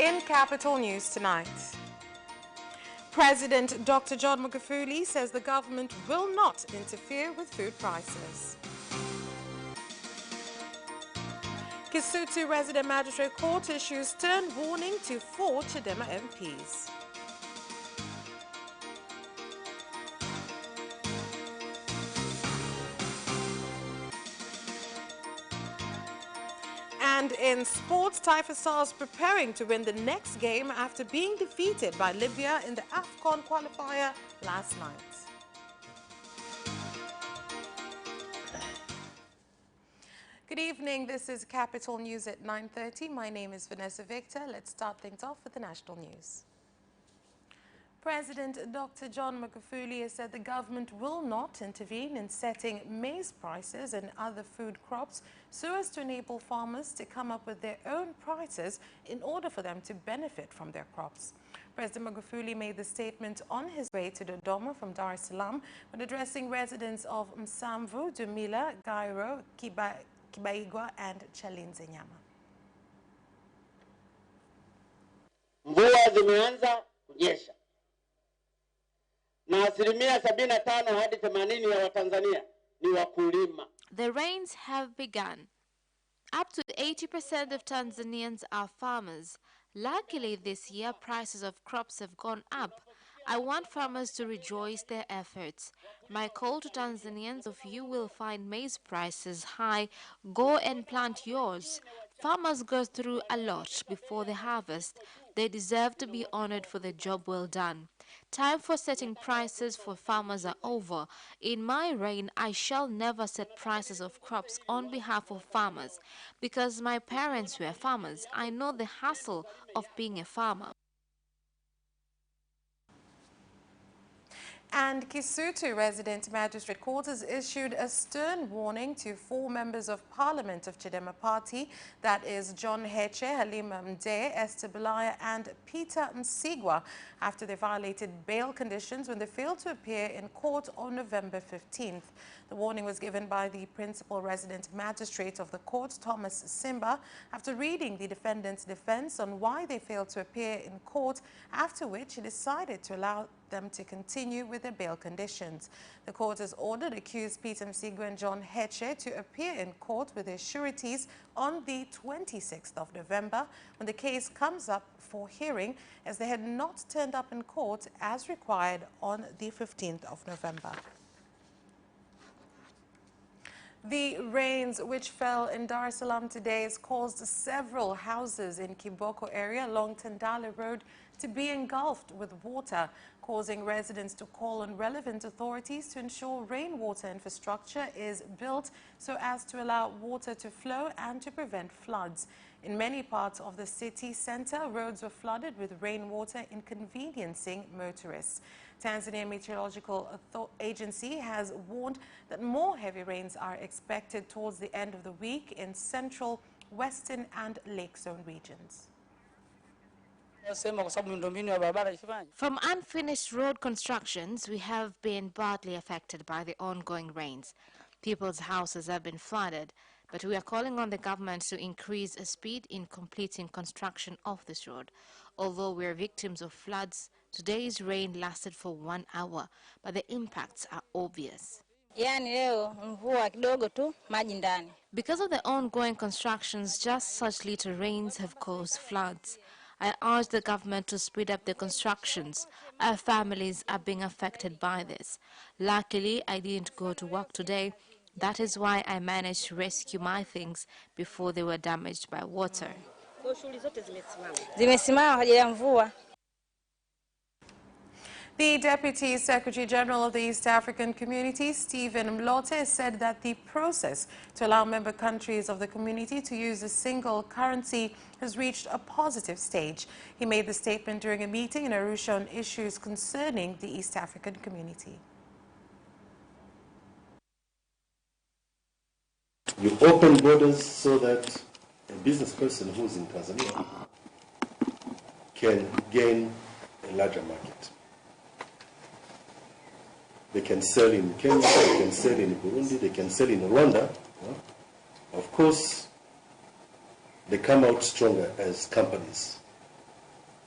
In Capital News tonight, President Dr. John Magufuli says the government will not interfere with food prices. Kisutu Resident Magistrate Court issues stern warning to 4 Chadema MPs. And in sports, Taifa Stars preparing to win the next game after being defeated by Libya in the AFCON qualifier last night. Good evening, this is Capital News at 9:30. My name is Vanessa Victor. Let's start things off with the national news. President Dr. John Magufuli has said the government will not intervene in setting maize prices and other food crops so as to enable farmers to come up with their own prices in order for them to benefit from their crops. President Magufuli made the statement on his way to Dodoma from Dar es Salaam when addressing residents of Msamvu, Dumila, Gairo, Kibaigwa and Chalinze Nyama. Mvua zimeanza kunyesha. Na asilimia 75 hadi 80 ya Watanzania ni wakulima. The rains have begun. Up to 80% of Tanzanians are farmers. Luckily, this year, prices of crops have gone up. I want farmers to rejoice their efforts. My call to Tanzanians, if you will find maize prices high, go and plant yours. Farmers go through a lot before the harvest. They deserve to be honored for the job well done. Time for setting prices for farmers are over. In my reign, I shall never set prices of crops on behalf of farmers. Because my parents were farmers, I know the hassle of being a farmer. And Kisutu Resident Magistrate Court has issued a stern warning to 4 members of Parliament of Chadema Party, that is John Heche, Halima Mdee, Esther Bulaya and Peter Msigwa, after they violated bail conditions when they failed to appear in court on November 15th. The warning was given by the principal resident magistrate of the court, Thomas Simba, after reading the defendant's defense on why they failed to appear in court, after which he decided to allow them to continue with their bail conditions. The court has ordered accused Peter Msigwa and John Heche to appear in court with their sureties on the 26th of November when the case comes up for hearing, as they had not turned up in court as required on the 15th of November. The rains which fell in Dar es Salaam today has caused several houses in Kiboko area along Tandale Road to be engulfed with water, causing residents to call on relevant authorities to ensure rainwater infrastructure is built so as to allow water to flow and to prevent floods. In many parts of the city centre, roads were flooded with rainwater, inconveniencing motorists. Tanzania Meteorological Agency has warned that more heavy rains are expected towards the end of the week in central, western and lake zone regions. From unfinished road constructions, we have been badly affected by the ongoing rains. People's houses have been flooded, but we are calling on the government to increase speed in completing construction of this road. Although we are victims of floods, today's rain lasted for 1 hour, but the impacts are obvious. Because of the ongoing constructions, just such little rains have caused floods. I urge the government to speed up the constructions. Our families are being affected by this. Luckily, I didn't go to work today. That is why I managed to rescue my things before they were damaged by water. The Deputy Secretary General of the East African Community, Stephen Mlote, said that the process to allow member countries of the community to use a single currency has reached a positive stage. He made the statement during a meeting in Arusha on issues concerning the East African community. You open borders so that a business person who's in Tanzania can gain a larger market. They can sell in Kenya, they can sell in Burundi, they can sell in Rwanda. Of course, they come out stronger as companies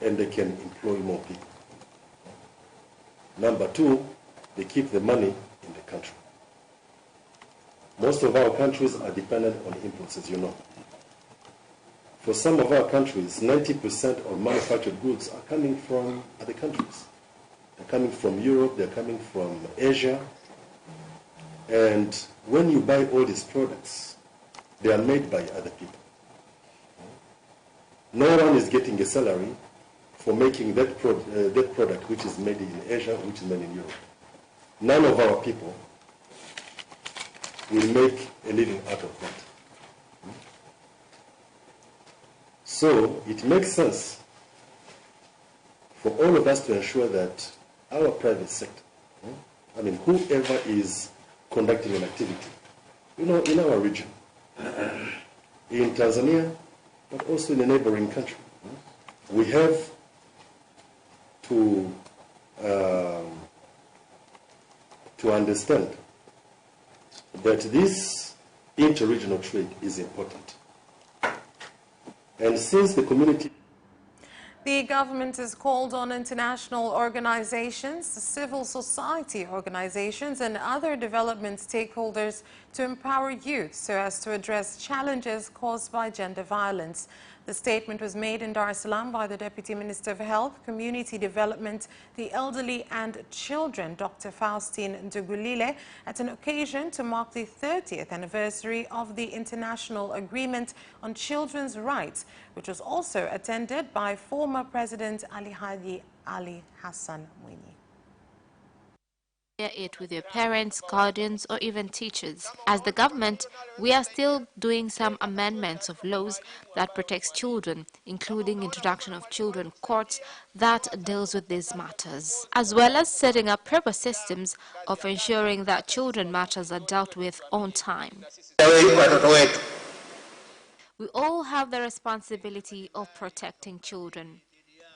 and they can employ more people. Number two, they keep the money in the country. Most of our countries are dependent on imports, as you know. For some of our countries, 90% of manufactured goods are coming from other countries. They're coming from Europe, they're coming from Asia. And when you buy all these products, they are made by other people. No one is getting a salary for making that product which is made in Asia, which is made in Europe. None of our people will make a living out of that. So it makes sense for all of us to ensure that our private sector, I mean, whoever is conducting an activity, in our region, in Tanzania, but also in a neighboring country, we have to understand that this inter-regional trade is important. And since the community... The government has called on international organizations, civil society organizations, and other development stakeholders to empower youth so as to address challenges caused by gender violence. The statement was made in Dar es Salaam by the Deputy Minister of Health, Community Development, the Elderly and Children, Dr. Faustine Ndugulile, at an occasion to mark the 30th anniversary of the International Agreement on Children's Rights, which was also attended by former President Ali Hadi Ali Hassan Mwinyi. Share it with your parents, guardians, or even teachers. As the government, we are still doing some amendments of laws that protects children, including introduction of children courts that deals with these matters, as well as setting up proper systems of ensuring that children matters are dealt with on time. We all have the responsibility of protecting children.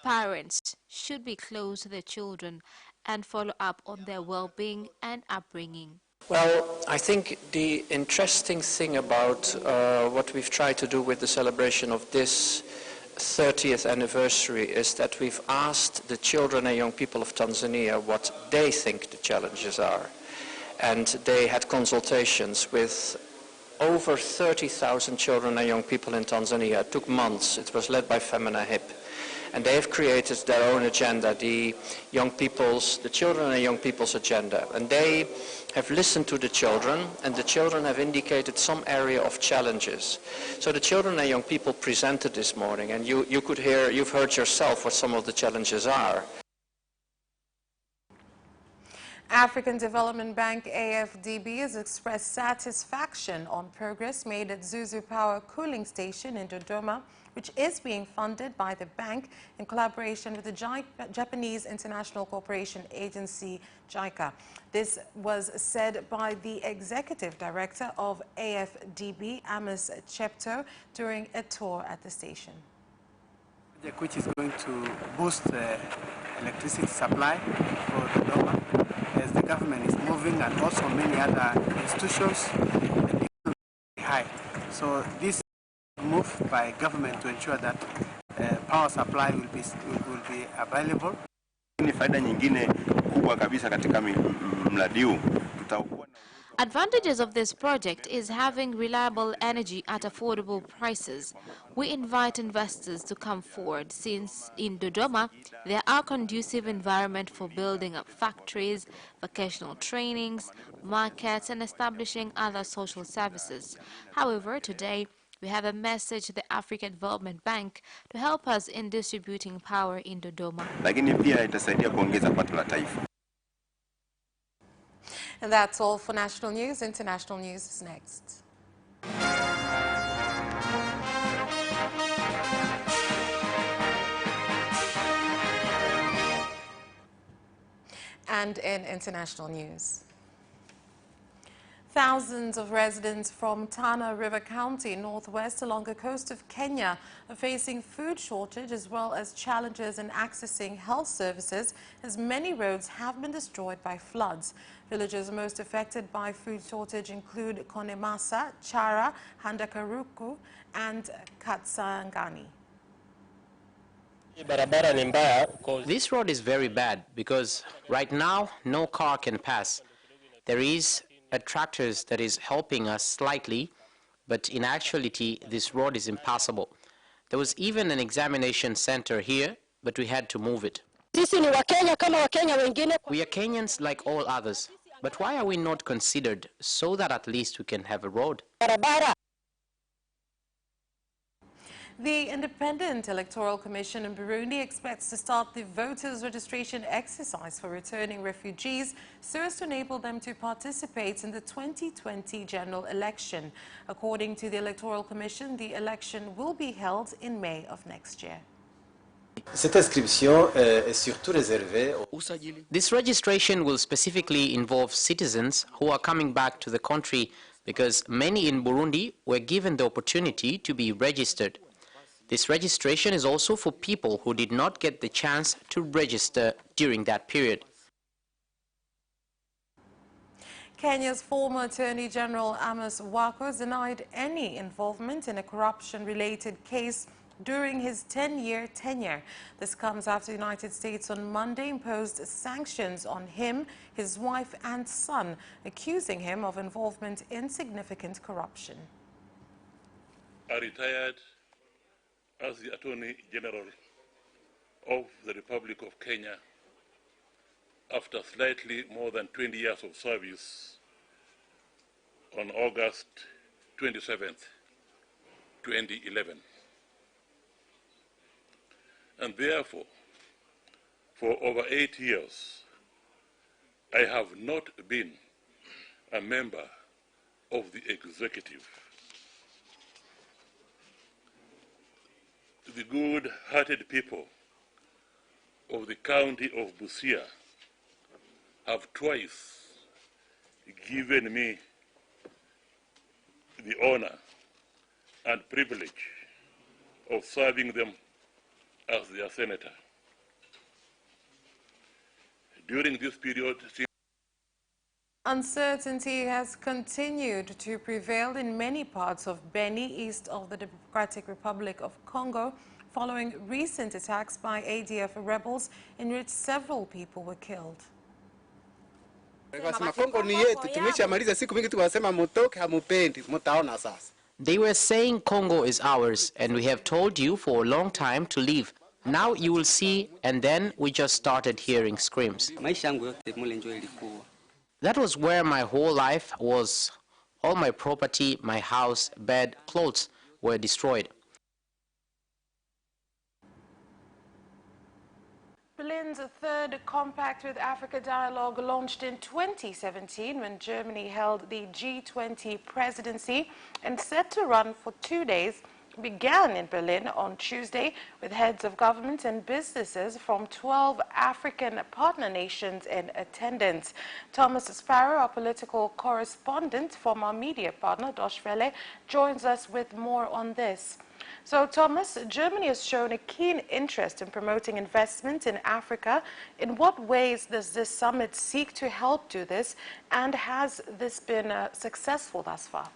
Parents should be close to their children and follow up on their well-being and upbringing. Well, I think the interesting thing about what we've tried to do with the celebration of this 30th anniversary is that we've asked the children and young people of Tanzania what they think the challenges are. And they had consultations with over 30,000 children and young people in Tanzania. It took months. It was led by Femina Hip. And they have created their own agenda, the children and young people's agenda. And they have listened to the children, and the children have indicated some area of challenges. So the children and young people presented this morning, and you've heard yourself what some of the challenges are. African Development Bank AFDB has expressed satisfaction on progress made at Zuzu Power Cooling Station in Dodoma, which is being funded by the bank in collaboration with the Japanese International Cooperation Agency, JICA. This was said by the Executive Director of AFDB, Amos Chepto, during a tour at the station. Which is going to boost the electricity supply for Dodoma as the government is moving, and also many other institutions high. So this move by government to ensure that power supply will be available. Ni faida nyingine kubwa kabisa katika mradi huu. Advantages of this project is having reliable energy at affordable prices. We invite investors to come forward since in Dodoma there are conducive environment for building up factories, vocational trainings, markets, and establishing other social services. However, today we have a message to the African Development Bank to help us in distributing power in Dodoma. Lakini pia itasaidia kuongeza pato la taifa. And that's all for national news. International news is next. And in international news, thousands of residents from Tana River County, northwest along the coast of Kenya, are facing food shortage as well as challenges in accessing health services as many roads have been destroyed by floods. Villages most affected by food shortage include Konemasa, Chara, Handakaruku, and Katsangani. This road is very bad because right now no car can pass. There is a tractor that is helping us slightly, but in actuality this road is impassable. There was even an examination center here, but we had to move it. We are Kenyans like all others, but why are we not considered so that at least we can have a road? The Independent Electoral Commission in Burundi expects to start the voters' registration exercise for returning refugees so as to enable them to participate in the 2020 general election. According to the Electoral Commission, the election will be held in May of next year. This registration will specifically involve citizens who are coming back to the country because many in Burundi were given the opportunity to be registered. This registration is also for people who did not get the chance to register during that period. Kenya's former Attorney General Amos Wako denied any involvement in a corruption-related case during his 10-year tenure. This comes after the United States on Monday imposed sanctions on him, his wife and son, accusing him of involvement in significant corruption. I retired as the Attorney General of the Republic of Kenya after slightly more than 20 years of service on August 27th, 2011. And therefore, for over 8 years, I have not been a member of the executive. The good-hearted people of the county of Busia have twice given me the honor and privilege of serving them as their senator. During this period, uncertainty has continued to prevail in many parts of Beni, east of the Democratic Republic of Congo, following recent attacks by ADF rebels in which several people were killed. They were saying Congo is ours, and we have told you for a long time to leave. Now you will see, and then we just started hearing screams. That was where my whole life was. All my property, my house, bed, clothes were destroyed. Berlin's third Compact with Africa dialogue launched in 2017 when Germany held the G20 presidency and set to run for 2 days, began in Berlin on Tuesday with heads of government and businesses from 12 African partner nations in attendance. Thomas Sparrow, our political correspondent from our media partner, Deutsche Welle, joins us with more on this. So, Thomas, Germany has shown a keen interest in promoting investment in Africa. In what ways does this summit seek to help do this, and has this been successful thus far?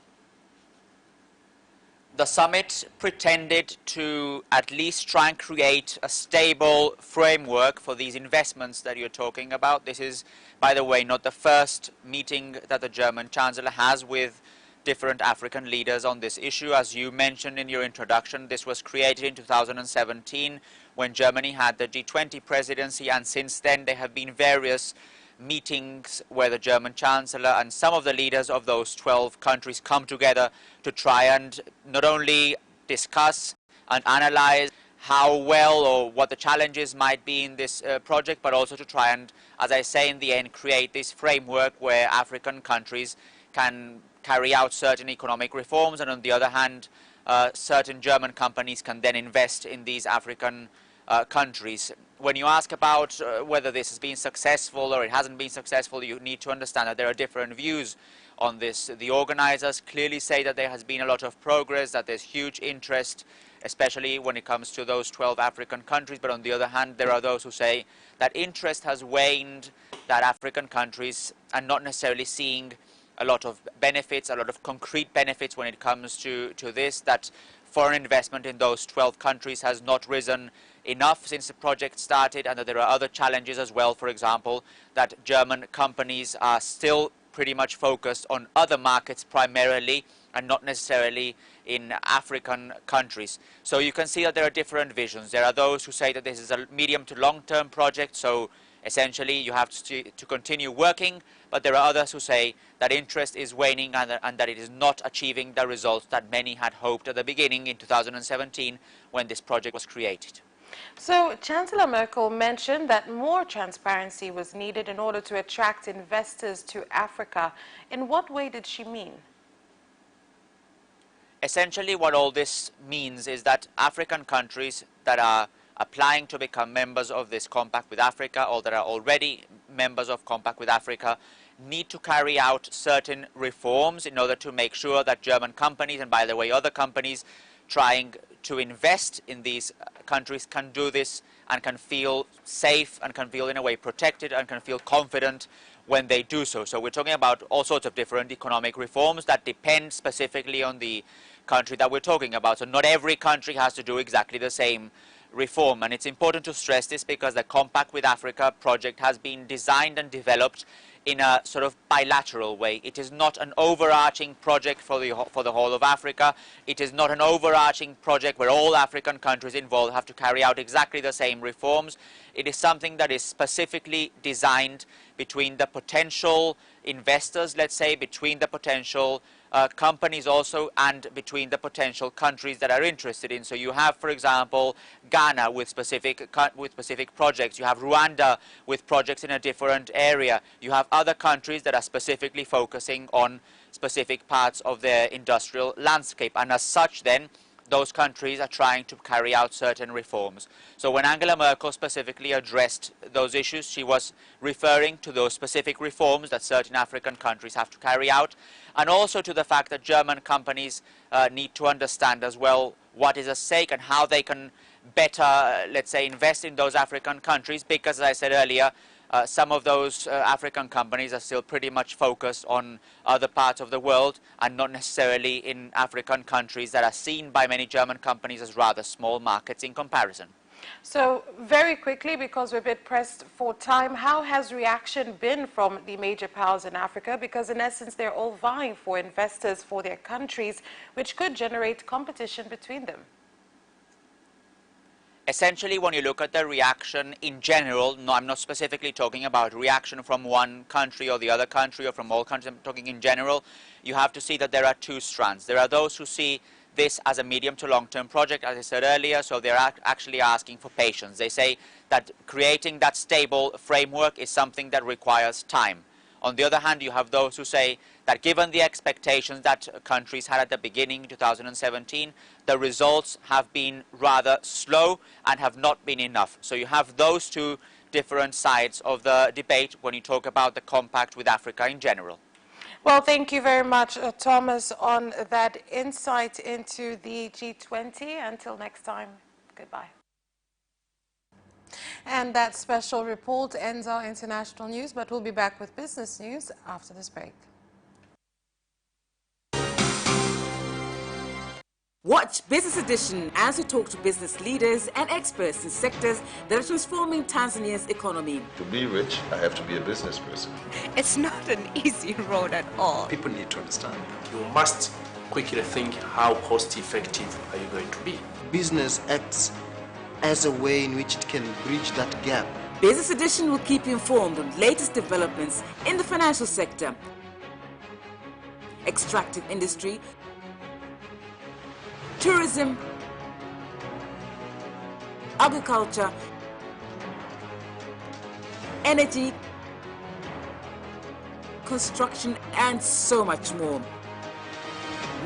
The summit pretended to at least try and create a stable framework for these investments that you're talking about. This is, by the way, not the first meeting that the German Chancellor has with different African leaders on this issue. As you mentioned in your introduction, this was created in 2017 when Germany had the G20 presidency, and since then there have been various meetings where the German Chancellor and some of the leaders of those 12 countries come together to try and not only discuss and analyze how well or what the challenges might be in this project, but also to try and, as I say, in the end, create this framework where African countries can carry out certain economic reforms, and on the other hand, certain German companies can then invest in these African countries. When you ask about whether this has been successful or it hasn't been successful, you need to understand that there are different views on this. The organizers clearly say that there has been a lot of progress, that there's huge interest, especially when it comes to those 12 African countries. But on the other hand, there are those who say that interest has waned, that African countries are not necessarily seeing a lot of benefits, a lot of concrete benefits when it comes to this, that foreign investment in those 12 countries has not risen enough since the project started, and that there are other challenges as well. For example, that German companies are still pretty much focused on other markets primarily and not necessarily in African countries. So you can see that there are different visions. There are those who say that this is a medium to long-term project, so essentially you have to continue working, but there are others who say that interest is waning and that it is not achieving the results that many had hoped at the beginning in 2017 when this project was created. So Chancellor Merkel mentioned that more transparency was needed in order to attract investors to Africa. In what way did she mean? Essentially, what all this means is that African countries that are applying to become members of this compact with Africa, or that are already members of compact with Africa, need to carry out certain reforms in order to make sure that German companies, and by the way other companies trying to invest in these countries, can do this and can feel safe and can feel in a way protected and can feel confident when they do so. So we're talking about all sorts of different economic reforms that depend specifically on the country that we're talking about. So not every country has to do exactly the same reform, and it's important to stress this because the Compact with Africa project has been designed and developed in a sort of bilateral way. It is not an overarching project for the whole of Africa. It is not an overarching project where all African countries involved have to carry out exactly the same reforms. It is something that is specifically designed between the potential investors, let's say, between the potential companies also, and between the potential countries that are interested in. So you have, for example, Ghana with specific projects. You have Rwanda with projects in a different area. You have other countries that are specifically focusing on specific parts of their industrial landscape. And as such, then, those countries are trying to carry out certain reforms. So when Angela Merkel specifically addressed those issues, she was referring to those specific reforms that certain African countries have to carry out, and also to the fact that German companies need to understand as well what is at stake and how they can better, let's say, invest in those African countries, because, as I said earlier, some of those African companies are still pretty much focused on other parts of the world and not necessarily in African countries that are seen by many German companies as rather small markets in comparison. So very quickly, because we're a bit pressed for time, how has reaction been from the major powers in Africa? Because in essence, they're all vying for investors for their countries, which could generate competition between them. Essentially, when you look at the reaction in general, no, I'm not specifically talking about reaction from one country or the other country or from all countries, I'm talking in general, you have to see that there are two strands. There are those who see this as a medium to long-term project, as I said earlier, so they're actually asking for patience. They say that creating that stable framework is something that requires time. On the other hand, you have those who say that given the expectations that countries had at the beginning, 2017, the results have been rather slow and have not been enough. So you have those two different sides of the debate when you talk about the compact with Africa in general. Well, thank you very much, Thomas, on that insight into the G20. Until next time, goodbye. And that special report ends our international news, but we'll be back with business news after this break. Watch Business Edition as we talk to business leaders and experts in sectors that are transforming Tanzania's economy. To be rich, I have to be a business person. It's not an easy road at all. People need to understand. You must quickly think, how cost effective are you going to be? Business acts as a way in which it can bridge that gap. Business Edition will keep you informed on latest developments in the financial sector, extractive industry, tourism, agriculture, energy, construction, and so much more.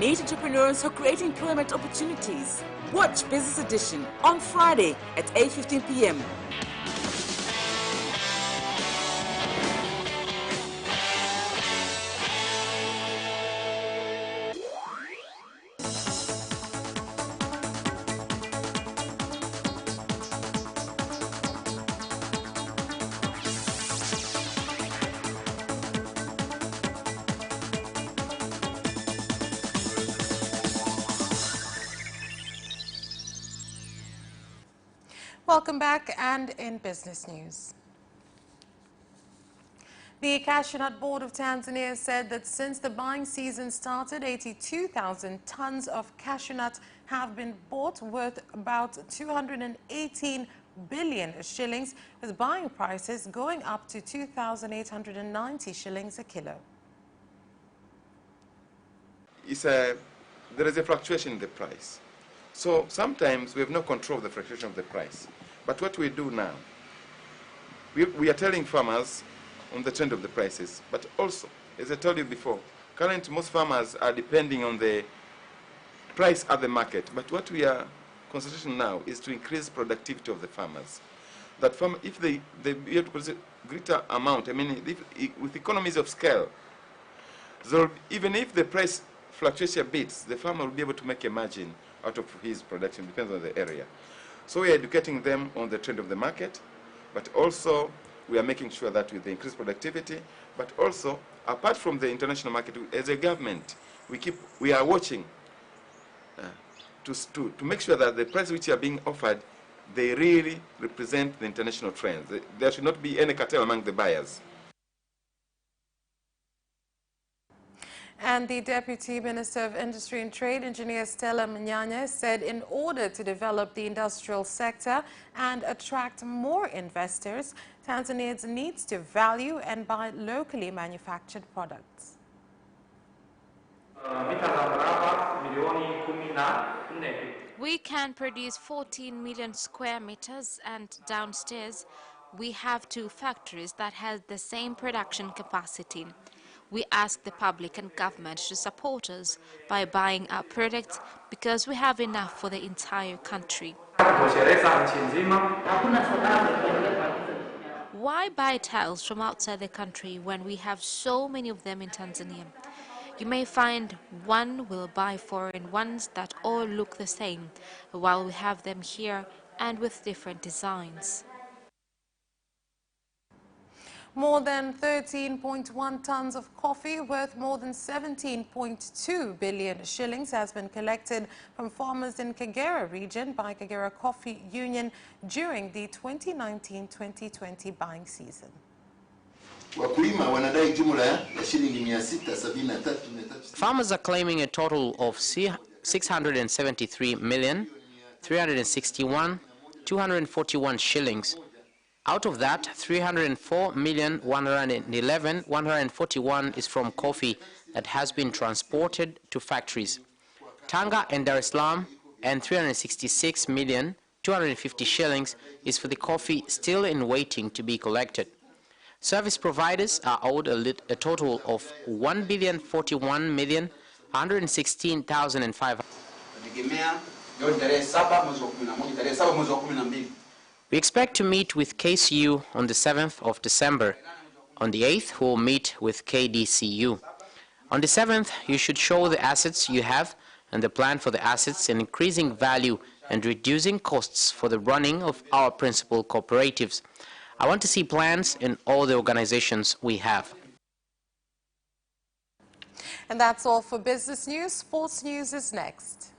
Meet entrepreneurs who are creating employment opportunities. Watch Business Edition on Friday at 8:15 p.m. Welcome back, and in business news. The Cashew Nut Board of Tanzania said that since the buying season started, 82,000 tons of cashew nuts have been bought worth about 218 billion shillings, with buying prices going up to 2,890 shillings a kilo. There is a fluctuation in the price. So sometimes we have no control of the fluctuation of the price. But what we do now, we are telling farmers on the trend of the prices, but also, as I told you before, currently most farmers are depending on the price at the market. But what we are concentrating now is to increase productivity of the farmers. That farm, if they be able to produce a greater amount, I mean, with economies of scale, so even if the price fluctuates a bit, the farmer will be able to make a margin out of his production, depends on the area. So we are educating them on the trend of the market, but also we are making sure that with the increased productivity, but also apart from the international market, as a government, we are watching to make sure that the prices which are being offered, they really represent the international trends. There should not be any cartel among the buyers. And the Deputy Minister of Industry and Trade, Engineer Stella Mnyanya, said in order to develop the industrial sector and attract more investors, Tanzanians need to value and buy locally manufactured products. We can produce 14 million square meters, and downstairs we have 2 factories that have the same production capacity. We ask the public and government to support us by buying our products because we have enough for the entire country. Why buy tiles from outside the country when we have so many of them in Tanzania? You may find one will buy foreign ones that all look the same, while we have them here and with different designs. More than 13.1 tons of coffee worth more than 17.2 billion shillings has been collected from farmers in Kagera region by Kagera Coffee Union during the 2019-2020 buying season. Farmers are claiming a total of 673,361,241 shillings. Out of that, 304,111,141 is from coffee that has been transported to factories. Tanga and Dar es Salaam, and 366,250 shillings is for the coffee still in waiting to be collected. Service providers are owed a total of 1,041,116,500. We expect to meet with KCU on the 7th of December. On the 8th, we'll meet with KDCU. On the 7th, you should show the assets you have and the plan for the assets in increasing value and reducing costs for the running of our principal cooperatives. I want to see plans in all the organizations we have. And that's all for business news. Sports news is next.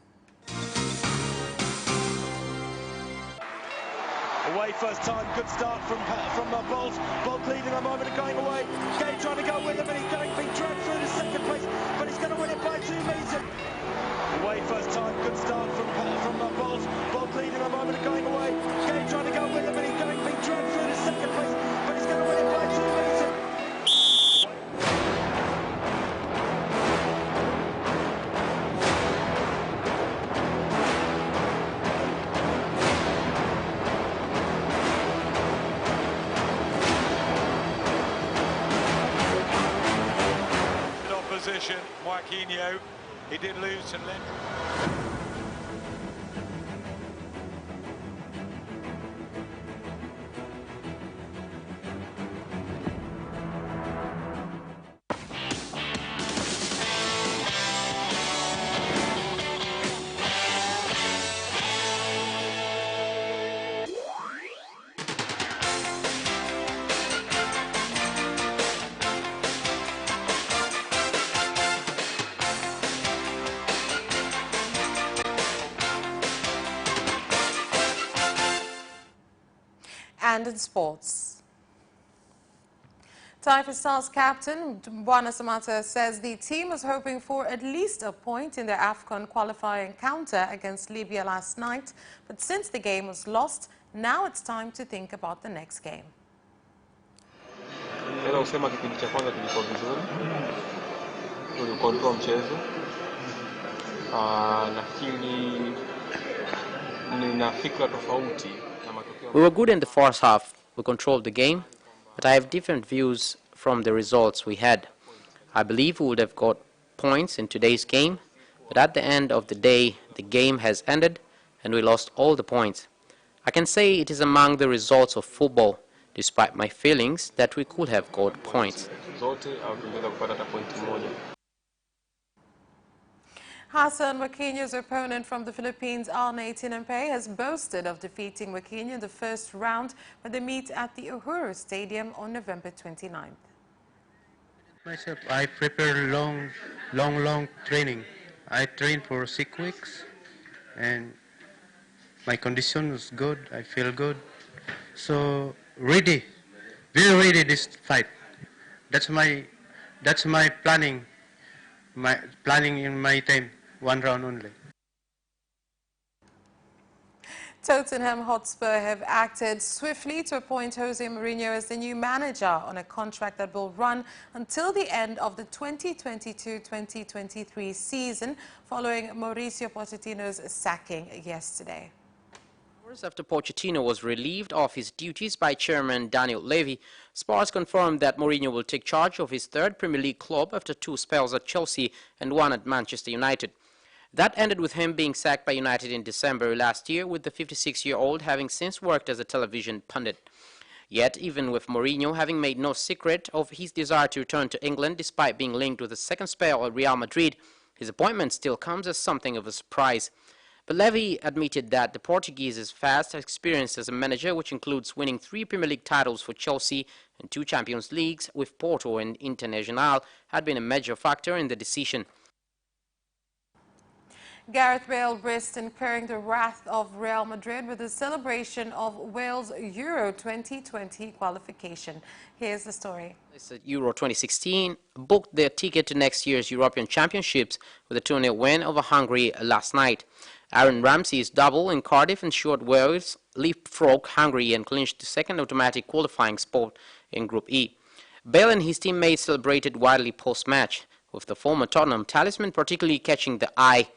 Away first time, good start from Bolt. Bolt leading a moment and going away. Gay trying to go with him, and he's being dragged through the second place, but he's going to win it by 2 meters. Away first time, good start from Bolt. Bolt leading a moment and going away. Gay trying to go with him, and he's being dragged through the second place, but he's going to win it by 2 meters. Joaquinho, he did lose to Lend. And in sports, Taifa Stars captain Bwana Samata says the team was hoping for at least a point in their AFCON qualifying encounter against Libya last night, but since the game was lost, now it's time to think about the next game. Naweza kusema kipindi cha kwanza kilikuwa vizuri, tulikontrol mchezo. Nafikiri nina fikra tofauti na matokeo. We were good in the first half. We controlled the game, but I have different views from the results we had. I believe we would have got points in today's game, but at the end of the day, the game has ended and we lost all the points. I can say it is among the results of football, despite my feelings that we could have got points. Hassan Wakinyo's opponent from the Philippines, Arne Tinampe, has boasted of defeating Wakinyo in the first round when they meet at the Uhuru Stadium on November 29th. Myself, I prepare long training. I trained for 6 weeks and my condition was good. I feel good. So ready, very ready this fight. That's my planning. My planning in my time, 1 round only. Tottenham Hotspur have acted swiftly to appoint Jose Mourinho as the new manager on a contract that will run until the end of the 2022-2023 season, following Mauricio Pochettino's sacking yesterday. Hours after Pochettino was relieved of his duties by chairman Daniel Levy, Spurs confirmed that Mourinho will take charge of his third Premier League club after 2 spells at Chelsea and 1 at Manchester United. That ended with him being sacked by United in December last year, with the 56-year-old having since worked as a television pundit. Yet, even with Mourinho having made no secret of his desire to return to England despite being linked with a second spell at Real Madrid, his appointment still comes as something of a surprise. But Levy admitted that the Portuguese's vast experience as a manager, which includes winning 3 Premier League titles for Chelsea and 2 Champions Leagues with Porto and Internacional, had been a major factor in the decision. Gareth Bale risked incurring the wrath of Real Madrid with the celebration of Wales' Euro 2020 qualification. Here's the story. Euro 2016 booked their ticket to next year's European Championships with a 2-0 win over Hungary last night. Aaron Ramsey's double in Cardiff ensured Wales leapfrogged Hungary and clinched the second automatic qualifying spot in Group E. Bale and his teammates celebrated widely post-match, with the former Tottenham talisman particularly catching the eye.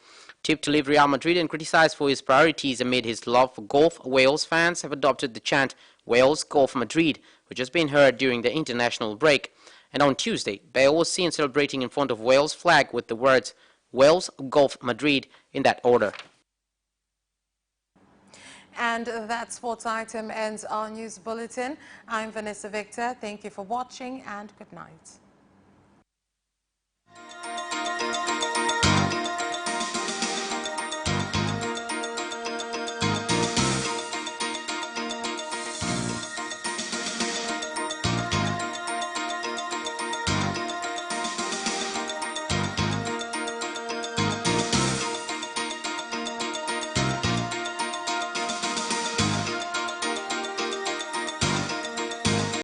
Tipped to leave Real Madrid and criticized for his priorities amid his love for golf, Wales fans have adopted the chant Wales Golf Madrid, which has been heard during the international break. And on Tuesday, Bale was seen celebrating in front of Wales' flag with the words Wales Golf Madrid in that order. And that sports item ends our news bulletin. I'm Vanessa Victor. Thank you for watching and good night.